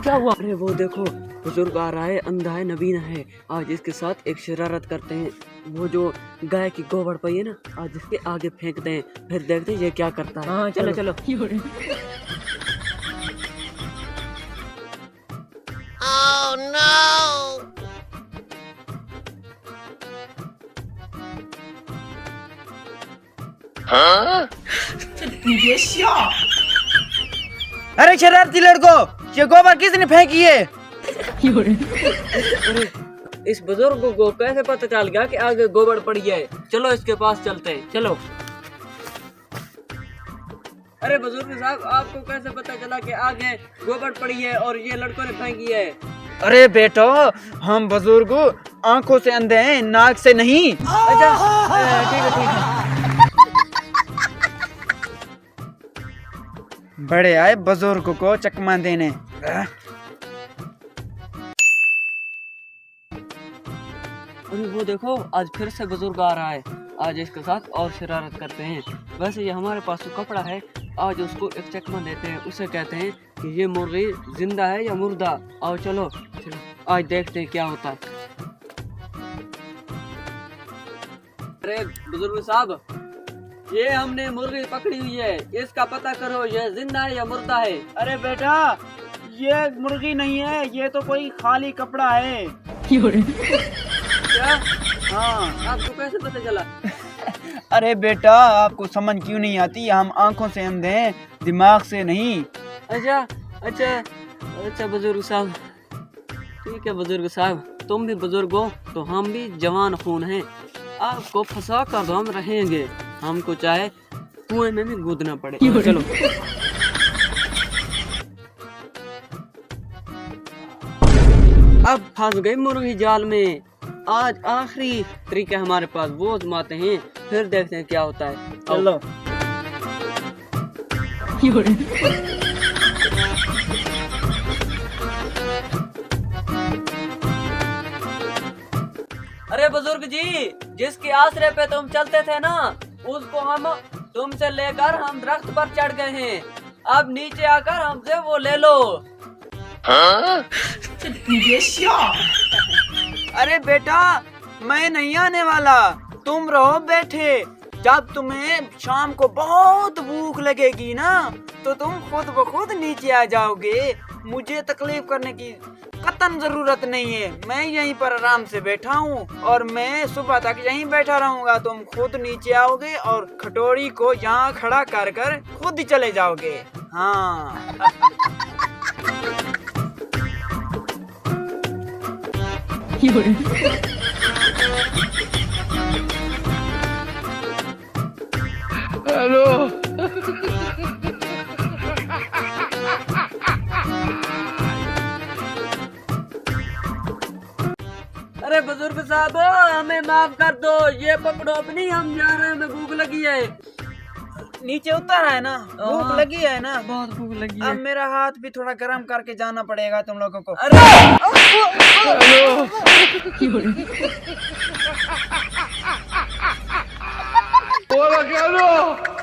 क्या हुआ? अरे वो देखो, बुजुर्ग आ रहा है, अंधा है, नवीन है। आज इसके साथ एक शरारत करते हैं। वो जो गाय की गोबर पई है ना, आज इसके आगे फेंकते हैं, फिर देखते हैं ये क्या करता है। हाँ चलो चलो। Oh no! Huh? अरे शरारती लड़को, ये गोबर किसने फेंकी है? अरे इस बुजुर्ग को कैसे पता चल गया कि आगे गोबर पड़ी है? चलो इसके पास चलते हैं, चलो। अरे बुजुर्ग साहब, आपको कैसे पता चला कि आगे गोबर पड़ी है और ये लड़कों ने फेंकी है? अरे बेटो, हम बुजुर्ग आंखों से अंधे हैं, नाक से नहीं। अच्छा ठीक है ठीक है। बड़े आए बुजुर्ग को चकमा देने। अरे वो देखो, आज फिर से बुजुर्ग आ रहा है। आज इसके साथ और शरारत करते हैं। वैसे ये हमारे पास तो कपड़ा है, आज उसको एक चकमा देते हैं। उसे कहते हैं कि ये मुर्गी जिंदा है या मुर्दा। आओ चलो चलो, आज देखते हैं क्या होता है। अरे बुजुर्ग साहब, ये हमने मुर्गी पकड़ी हुई है, इसका पता करो, ये जिंदा है या मुर्दा है? अरे बेटा, ये मुर्गी नहीं है, ये तो कोई खाली कपड़ा है। क्या? हाँ। आपको कैसे पता चला? अरे बेटा, आपको समझ क्यों नहीं आती? हम आंखों से अंधे हैं, दिमाग से नहीं। अच्छा अच्छा अच्छा बुजुर्ग साहब, ठीक है बुजुर्ग साहब, तुम भी बुजुर्ग हो तो हम भी जवान खून हैं। आपको फंसा कर तो हम रहेंगे, हमको चाहे कुएं में भी कूदना पड़े। चलो। अब फंस गई मुर्गी जाल में। आज आखिरी तरीका हमारे पास, वो आजमाते हैं, फिर देखते हैं क्या होता है। चलो। अरे बुजुर्ग जी, जिसके आसरे पे तुम चलते थे ना, उसको हम तुमसे लेकर हम दरख्त पर चढ़ गए हैं। अब नीचे आकर हमसे वो ले लो। Huh? अरे बेटा, मैं नहीं आने वाला, तुम रहो बैठे। जब तुम्हें शाम को बहुत भूख लगेगी ना, तो तुम खुद ब खुद नीचे आ जाओगे। मुझे तकलीफ करने की कतई जरूरत नहीं है, मैं यहीं पर आराम से बैठा हूँ और मैं सुबह तक यहीं बैठा रहूंगा। तुम खुद नीचे आओगे और खटोरी को यहाँ खड़ा कर कर खुद ही चले जाओगे। हाँ। Hello? अरे बुजुर्ग साहब, हमें माफ कर दो, ये पकड़ो अपनी, हम जा रहे हैं, हमें भूख लगी है। नीचे उतर है ना, भूख लगी है ना? बहुत भूख लगी अब है। मेरा हाथ भी थोड़ा गर्म करके जाना पड़ेगा तुम लोगों को। अरे Hola, Carlos.